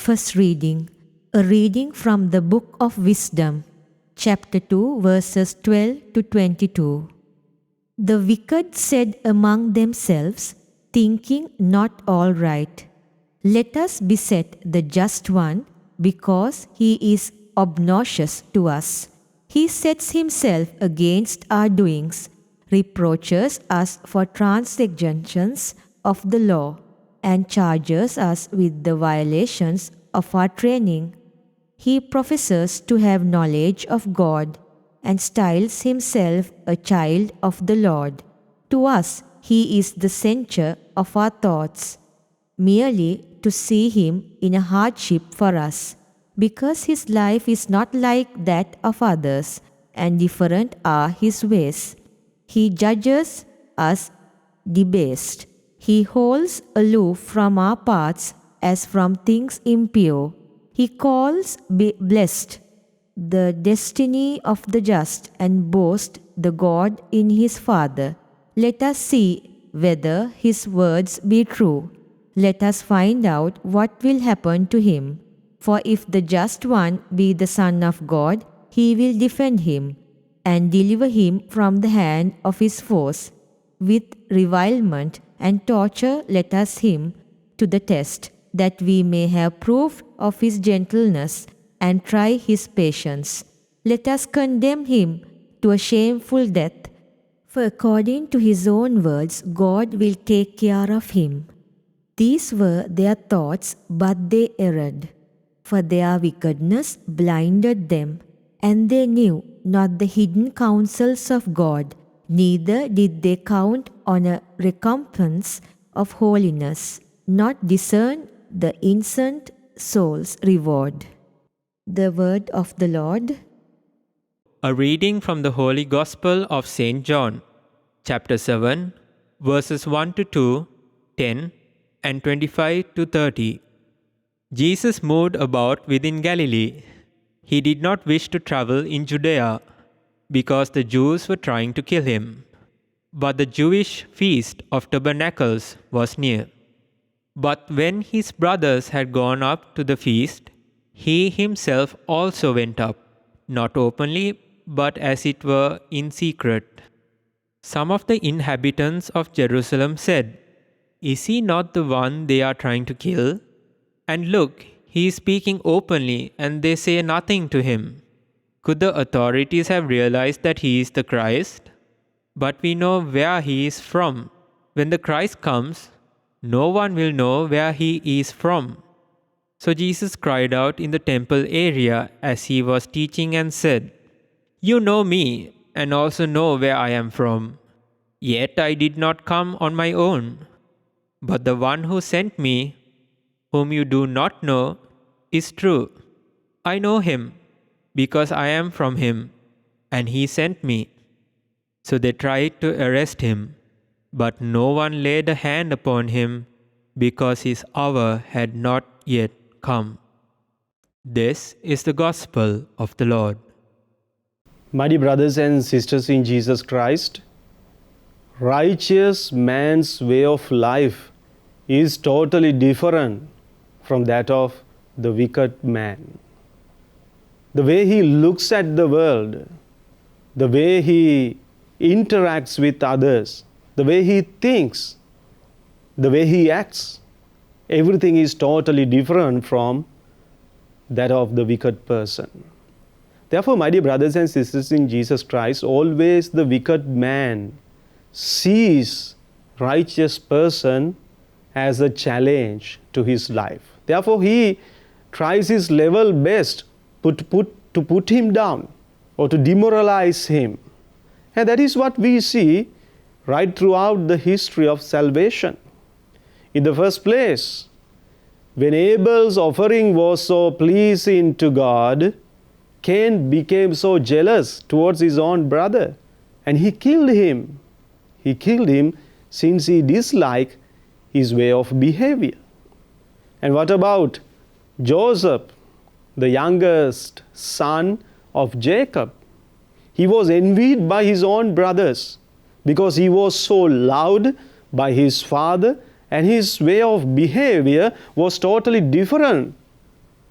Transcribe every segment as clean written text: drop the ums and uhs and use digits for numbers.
First reading, a reading from the Book of Wisdom, chapter 2, verses 12 to 22. The wicked said among themselves, thinking not all right, "Let us beset the just one, because he is obnoxious to us. He sets himself against our doings, reproaches us for transgressions of the law, and charges us with the violations of our training. He professes to have knowledge of God, and styles himself a child of the Lord. To us he is the center of our thoughts, merely to see him in a hardship for us, because his life is not like that of others, and different are his ways. He judges us debased. He holds aloof from our paths as from things impure. He calls blessed the destiny of the just, and boasts the God in his Father. Let us see whether his words be true. Let us find out what will happen to him. For if the just one be the Son of God, he will defend him, and deliver him from the hand of his foes. With revilement and torture let us him to the test, that we may have proof of his gentleness, and try his patience. Let us condemn him to a shameful death, for according to his own words God will take care of him. These were their thoughts, but they erred, for their wickedness blinded them, and they knew not the hidden counsels of God, neither did they count on a recompense of holiness, not discern the innocent soul's reward. The word of the Lord. A reading from the Holy Gospel of St. John, chapter 7, verses 1 to 2, 10, and 25 to 30. Jesus moved about within Galilee. He did not wish to travel in Judea, because the Jews were trying to kill him. But the Jewish feast of tabernacles was near. But when his brothers had gone up to the feast, he himself also went up, not openly, but as it were in secret. Some of the inhabitants of Jerusalem said, "Is he not the one they are trying to kill? And look, he is speaking openly, and they say nothing to him. Could the authorities have realized that he is the Christ? But we know where he is from. When the Christ comes, no one will know where he is from." So Jesus cried out in the temple area as he was teaching and said, "You know me, and also know where I am from. Yet I did not come on my own, but the one who sent me, whom you do not know, is true. I know him, because I am from him, and he sent me." So they tried to arrest him, but no one laid a hand upon him, because his hour had not yet come. This is the gospel of the Lord. My dear brothers and sisters in Jesus Christ, righteous man's way of life is totally different from that of the wicked man. The way he looks at the world, the way he interacts with others, the way he thinks, the way he acts, everything is totally different from that of the wicked person. Therefore, my dear brothers and sisters in Jesus Christ, always the wicked man sees righteous person as a challenge to his life. Therefore, he tries his level best to put him down or to demoralize him. And that is what we see right throughout the history of salvation. In the first place, when Abel's offering was so pleasing to God, Cain became so jealous towards his own brother, and he killed him. He killed him since he disliked his way of behavior. And what about Joseph, the youngest son of Jacob? He was envied by his own brothers because he was so loved by his father, and his way of behavior was totally different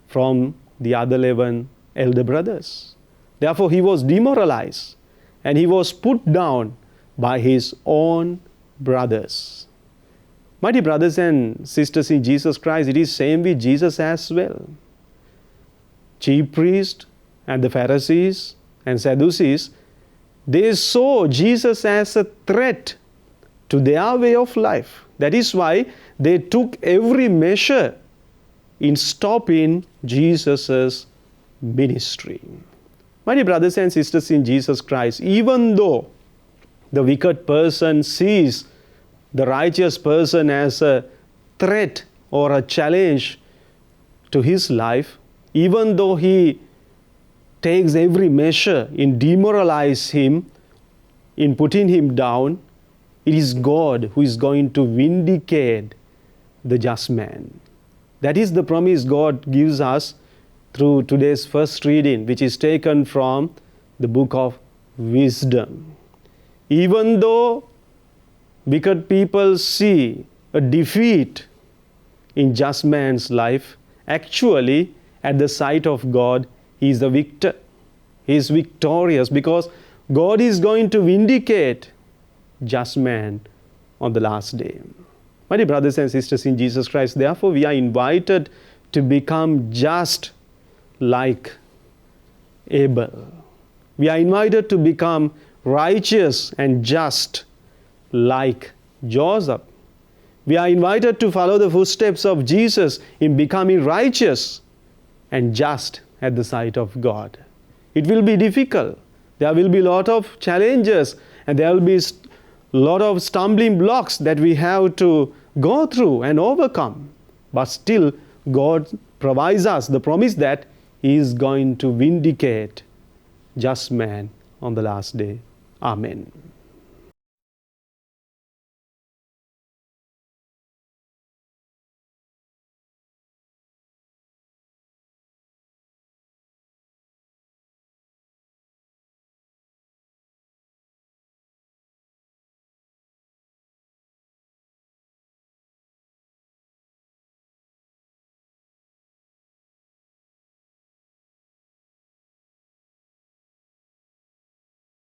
from the other 11 elder brothers. Therefore, he was demoralized and he was put down by his own brothers. My dear brothers and sisters in Jesus Christ, it is same with Jesus as well. Chief priests and the Pharisees and Sadducees, they saw Jesus as a threat to their way of life. That is why they took every measure in stopping Jesus' ministry. My dear brothers and sisters in Jesus Christ, even though the wicked person sees the righteous person as a threat or a challenge to his life, even though he takes every measure in demoralize him, in putting him down, it is God who is going to vindicate the just man. That is the promise God gives us through today's first reading, which is taken from the book of Wisdom. Even though wicked people see a defeat in just man's life, actually at the sight of God, he is the victor. He is victorious because God is going to vindicate just man on the last day. My dear brothers and sisters in Jesus Christ, therefore we are invited to become just like Abel. We are invited to become righteous and just like Joseph. We are invited to follow the footsteps of Jesus in becoming righteous and just at the sight of God. It will be difficult. There will be a lot of challenges and there will be a lot of stumbling blocks that we have to go through and overcome. But still, God provides us the promise that He is going to vindicate just man on the last day. Amen.